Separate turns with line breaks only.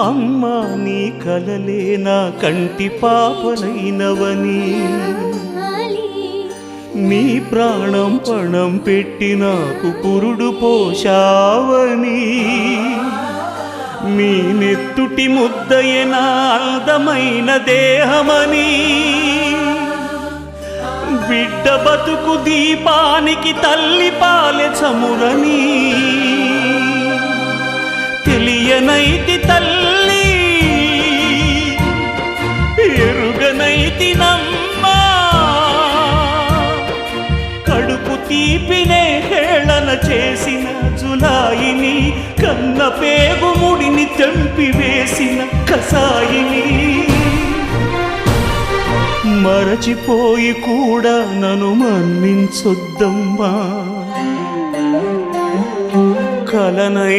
అమ్మా నీ కలలే నా కంటి పాపనైనవని, నీ ప్రాణం పణం పెట్టి నాకు పురుడు పోశావని, నీ నెత్తుటి ముద్దయే నా అందమైన దేహమని, బిడ్డ బతుకు దీపానికి తల్లి పాలె చమురని తెలియనైతి తల్లి, ఎరుగనైతి నమ్మా, కడుపు తీపినే హేళన చేసిన జులాయిని, కన్న పేగు ముడిని తెంపివేసిన కసాయిని, మరచిపోయి కూడా నన్ను మన్నించొద్దమ్మా, కలనై